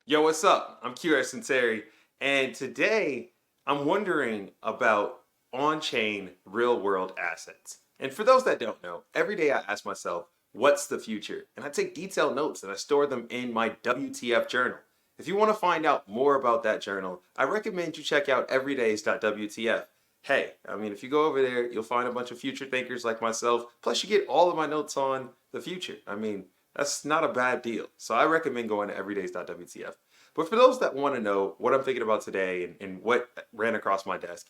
Yo, what's up? I'm Q Terry, and today I'm wondering about on-chain real-world assets. And for those that don't know, every day I ask myself, what's the future? And I take detailed notes and I store them in my WTF journal. If you want to find out more about that journal, I recommend you check out everydays.wtf. Hey, if you go over there, you'll find a bunch of future thinkers like myself, plus you get all of my notes on the future. That's not a bad deal. So I recommend going to everydays.wtf. But for those that want to know what I'm thinking about today and what ran across my desk,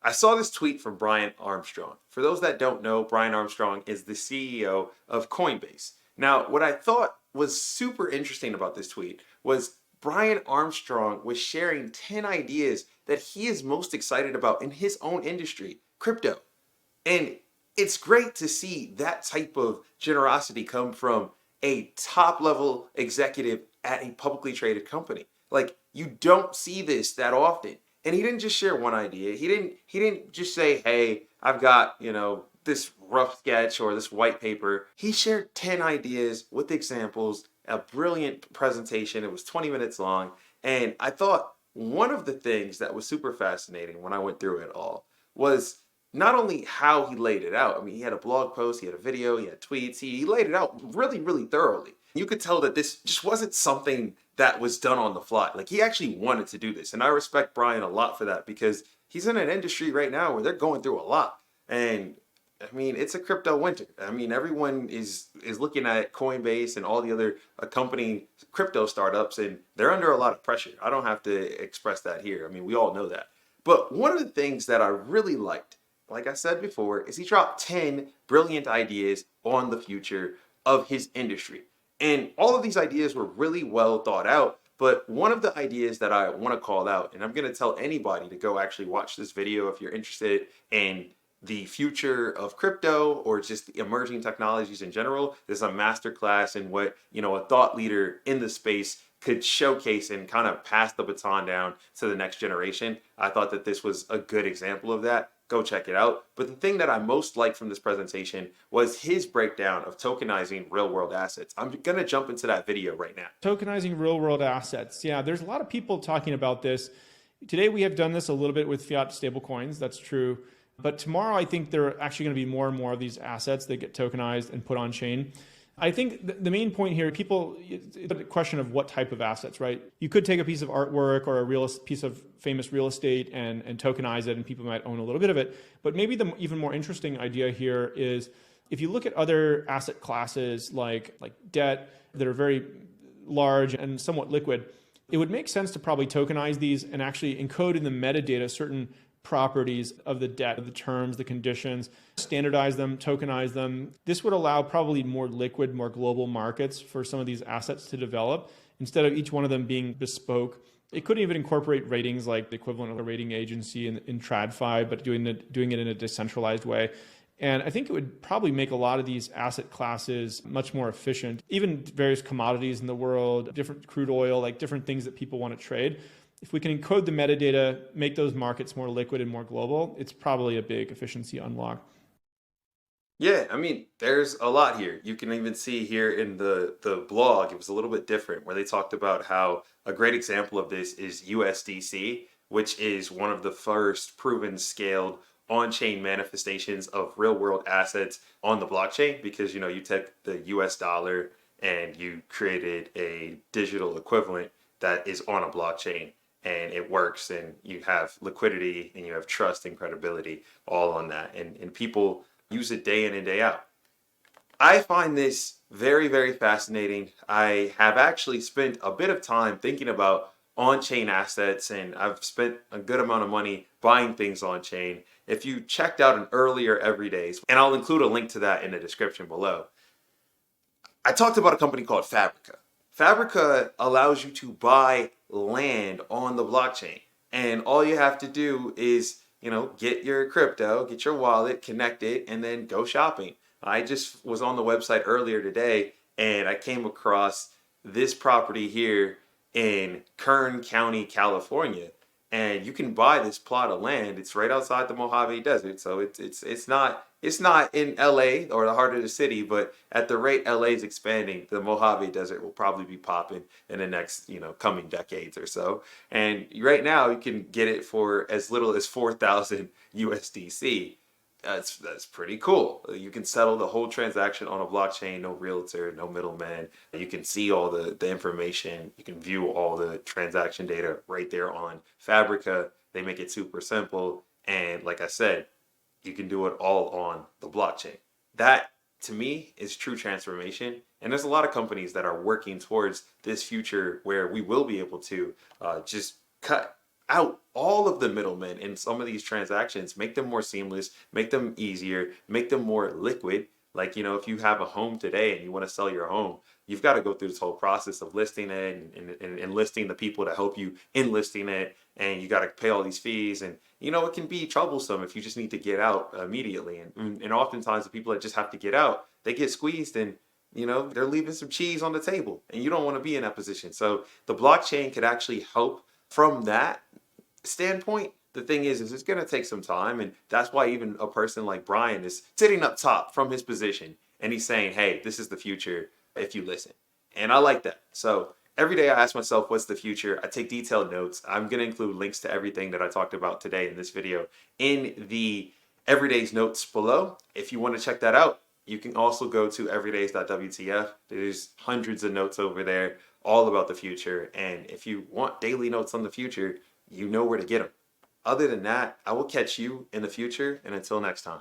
I saw this tweet from Brian Armstrong. For those that don't know, Brian Armstrong is the CEO of Coinbase. Now, what I thought was super interesting about this tweet was Brian Armstrong was sharing 10 ideas that he is most excited about in his own industry, crypto. And it's great to see that type of generosity come from a top level executive at a publicly traded company. Like you don't see this that often. And he didn't just share one idea. He didn't just say, "Hey, I've got, this rough sketch or this white paper." He shared 10 ideas with examples, a brilliant presentation. It was 20 minutes long, and I thought one of the things that was super fascinating when I went through it all was not only how he laid it out. He had a blog post, he had a video, he had tweets. He laid it out really, really thoroughly. You could tell that this just wasn't something that was done on the fly. Like he actually wanted to do this. And I respect Brian a lot for that because he's in an industry right now where they're going through a lot. And it's a crypto winter. Everyone is looking at Coinbase and all the other accompanying crypto startups, and they're under a lot of pressure. I don't have to express that here. We all know that. But one of the things that I really liked, like I said before, is he dropped 10 brilliant ideas on the future of his industry. And all of these ideas were really well thought out. But one of the ideas that I want to call out, and I'm going to tell anybody to go actually watch this video if you're interested in the future of crypto or just emerging technologies in general. This is a masterclass in what, a thought leader in the space could showcase and kind of pass the baton down to the next generation. I thought that this was a good example of that. Go check it out. But the thing that I most liked from this presentation was his breakdown of tokenizing real world assets. I'm going to jump into that video right now. Tokenizing real world assets. Yeah, there's a lot of people talking about this. Today we have done this a little bit with fiat stablecoins. That's true. But tomorrow I think there are actually going to be more and more of these assets that get tokenized and put on chain. I think the main point here, it's a question of what type of assets, right? You could take a piece of artwork or piece of famous real estate and tokenize it, and people might own a little bit of it. But maybe the even more interesting idea here is if you look at other asset classes like debt that are very large and somewhat liquid, it would make sense to probably tokenize these and actually encode in the metadata certain properties of the debt, the terms, the conditions, standardize them, tokenize them. This would allow probably more liquid, more global markets for some of these assets to develop instead of each one of them being bespoke. It could even incorporate ratings like the equivalent of a rating agency in TradFi, but doing it in a decentralized way. And I think it would probably make a lot of these asset classes much more efficient. Even various commodities in the world, different crude oil, like different things that people want to trade. If we can encode the metadata, make those markets more liquid and more global, it's probably a big efficiency unlock. Yeah, there's a lot here. You can even see here in the blog, it was a little bit different where they talked about how a great example of this is USDC, which is one of the first proven scaled on-chain manifestations of real-world assets on the blockchain because you take the US dollar and you created a digital equivalent that is on a blockchain and it works and you have liquidity and you have trust and credibility all on that and people use it day in and day out. I find this very, very fascinating. I have actually spent a bit of time thinking about on-chain assets and I've spent a good amount of money buying things on-chain. If you checked out an earlier Everydays, and I'll include a link to that in the description below, I talked about a company called Fabrica. Fabrica allows you to buy land on the blockchain. And all you have to do is, get your crypto, get your wallet, connect it, and then go shopping. I just was on the website earlier today and I came across this property here in Kern County, California. and you can buy this plot of land. It's right outside the Mojave Desert, so it's not in LA or the heart of the city, but at the rate LA is expanding, the Mojave Desert will probably be popping in the next, coming decades or so. And right now you can get it for as little as 4,000 USDC. That's pretty cool. You can settle the whole transaction on a blockchain, no realtor, no middleman. You can see all the information. You can view all the transaction data right there on Fabrica. They make it super simple. And like I said, you can do it all on the blockchain. That to me is true transformation. And there's a lot of companies that are working towards this future where we will be able to just cut out all of the middlemen in some of these transactions, make them more seamless, make them easier, make them more liquid. Like, if you have a home today and you want to sell your home, you've got to go through this whole process of listing it and enlisting the people to help you in listing it. And you got to pay all these fees. And, it can be troublesome if you just need to get out immediately. And oftentimes the people that just have to get out, they get squeezed and, they're leaving some cheese on the table. And you don't want to be in that position. So the blockchain could actually help from that standpoint. The thing is it's going to take some time, and that's why even a person like Brian is sitting up top from his position and he's saying, hey, this is the future if you listen. And I like that. So every day I ask myself, what's the future? I take detailed notes. I'm going to include links to everything that I talked about today in this video in the everyday's notes below. If you want to check that out, you can also go to everydays.wtf. There's hundreds of notes over there all about the future. And if you want daily notes on the future, you know where to get them. Other than that, I will catch you in the future, and until next time.